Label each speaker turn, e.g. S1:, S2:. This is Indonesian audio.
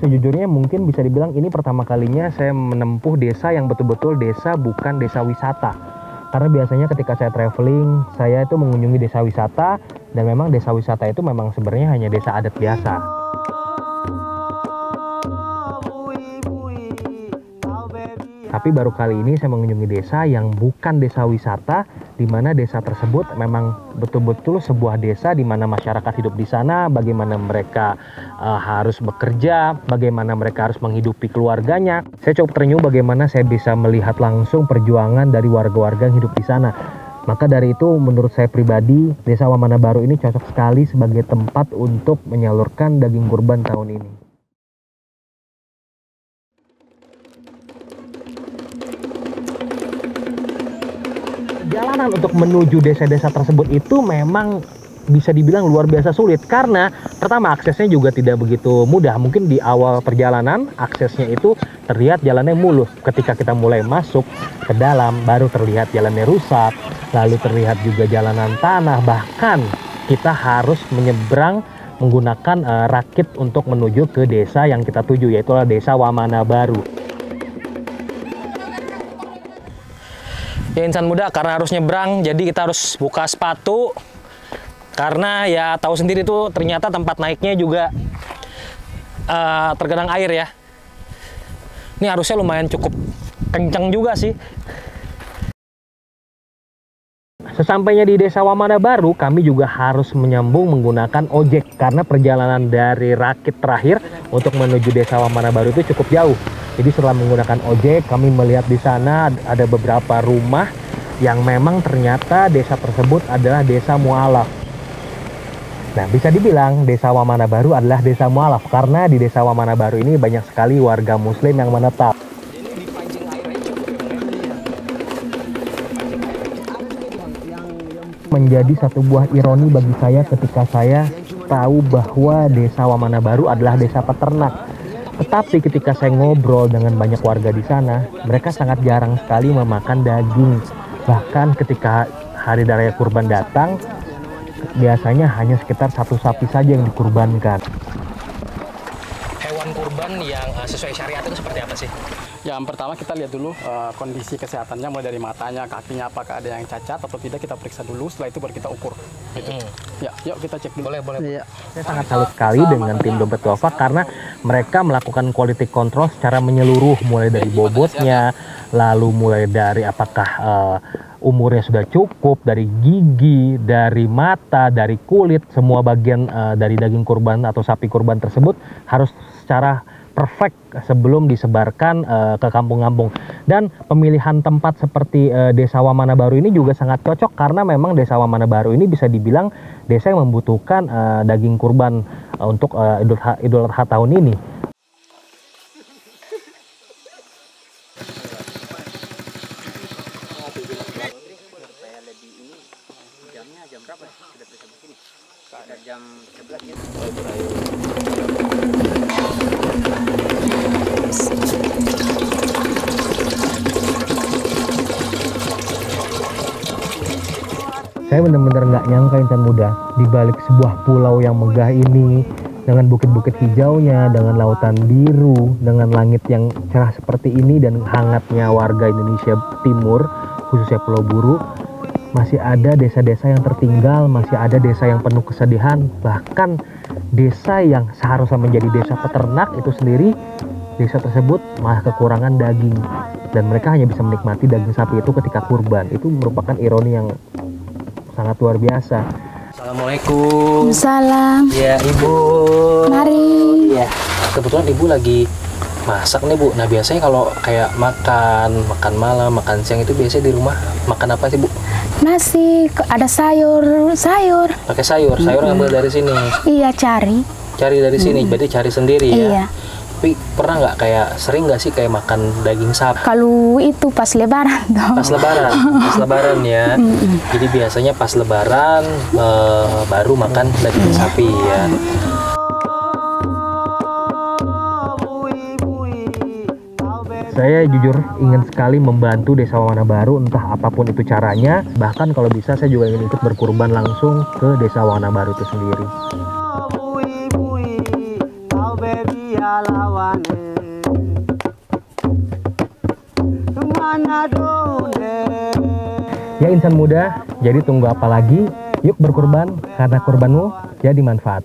S1: Sejujurnya mungkin bisa dibilang ini pertama kalinya saya menempuh desa yang betul-betul desa, bukan desa wisata. Karena biasanya ketika saya traveling, saya itu mengunjungi desa wisata, dan memang desa wisata itu memang sebenarnya hanya desa adat biasa. Tapi baru kali ini saya mengunjungi desa yang bukan desa wisata, di mana desa tersebut memang betul-betul sebuah desa di mana masyarakat hidup di sana, bagaimana mereka harus bekerja, bagaimana mereka harus menghidupi keluarganya. Saya cukup terenyuh bagaimana saya bisa melihat langsung perjuangan dari warga-warga yang hidup di sana. Maka dari itu menurut saya pribadi, Desa Wamana Baru ini cocok sekali sebagai tempat untuk menyalurkan daging kurban tahun ini. Perjalanan untuk menuju desa-desa tersebut itu memang bisa dibilang luar biasa sulit, karena pertama aksesnya juga tidak begitu mudah. Mungkin di awal perjalanan aksesnya itu terlihat jalannya mulus. Ketika kita mulai masuk ke dalam baru terlihat jalannya rusak, lalu terlihat juga jalanan tanah, bahkan kita harus menyeberang menggunakan rakit untuk menuju ke desa yang kita tuju, yaitu Desa Wamana Baru. Ya insan muda, karena harus nyebrang jadi kita harus buka sepatu, karena ya tahu sendiri tuh ternyata tempat naiknya juga tergenang air ya. Ini harusnya lumayan cukup kencang juga sih. Sesampainya di Desa Wamana Baru, kami juga harus menyambung menggunakan ojek, karena perjalanan dari Rakit terakhir untuk menuju Desa Wamana Baru itu cukup jauh. Jadi setelah menggunakan ojek, kami melihat di sana ada beberapa rumah yang memang ternyata desa tersebut adalah desa mualaf. Nah, bisa dibilang Desa Wamana Baru adalah desa mualaf karena di Desa Wamana Baru ini banyak sekali warga Muslim yang menetap. Menjadi satu buah ironi bagi saya ketika saya tahu bahwa Desa Wamana Baru adalah desa peternak. Tetapi ketika saya ngobrol dengan banyak warga di sana, mereka sangat jarang sekali memakan daging. Bahkan ketika hari raya kurban datang, biasanya hanya sekitar 1 sapi saja yang dikurbankan. Hewan kurban yang sesuai syariat itu seperti apa sih?
S2: Yang pertama kita lihat dulu kondisi kesehatannya, mulai dari matanya, kakinya, apakah ada yang cacat atau tidak, kita periksa dulu. Setelah itu baru kita ukur. Gitu. Ya, yuk kita cek dulu.
S1: Boleh. Ya. Saya sangat salut sekali dengan tim Dompet Duafa karena mereka melakukan quality control secara menyeluruh, mulai dari bobotnya, lalu mulai dari apakah umurnya sudah cukup, dari gigi, dari mata, dari kulit, semua bagian dari daging kurban atau sapi kurban tersebut harus secara perfect sebelum disebarkan ke kampung-kampung. Dan pemilihan tempat seperti Desa Wamana Baru ini juga sangat cocok karena memang Desa Wamana Baru ini bisa dibilang desa yang membutuhkan daging kurban untuk Idul Adha tahun ini. Jam berapa? Sudah bisa begini. Ada jam 11 ya. Saya benar-benar nggak nyangka insan muda, di balik sebuah pulau yang megah ini, dengan bukit-bukit hijaunya, dengan lautan biru, dengan langit yang cerah seperti ini, dan hangatnya warga Indonesia Timur, khususnya Pulau Buru, masih ada desa-desa yang tertinggal, masih ada desa yang penuh kesedihan, bahkan desa yang seharusnya menjadi desa peternak itu sendiri, desa tersebut malah kekurangan daging, dan mereka hanya bisa menikmati daging sapi itu ketika kurban. Itu merupakan ironi yang sangat luar biasa. Assalamualaikum.
S3: Salam.
S1: Ya Ibu.
S3: Mari.
S1: Ya, kebetulan Ibu lagi masak nih Bu. Nah biasanya kalau kayak makan malam, makan siang itu biasanya di rumah makan apa sih Bu?
S3: Nasi, ada sayur.
S1: Pakai sayur ngambil dari sini.
S3: Iya, cari
S1: dari sini, berarti cari sendiri ya.
S3: Iya.
S1: Tapi pernah nggak sering nggak sih kayak makan daging sapi?
S3: Kalau itu pas lebaran dong.
S1: Pas lebaran ya. Jadi biasanya pas lebaran baru makan daging sapi ya. Saya jujur ingin sekali membantu Desa Wamana Baru, entah apapun itu caranya. Bahkan kalau bisa saya juga ingin ikut berkurban langsung ke Desa Wamana Baru itu sendiri. Ya insan muda, jadi tunggu apa lagi? Yuk berkurban, karena kurbanmu jadi manfaat.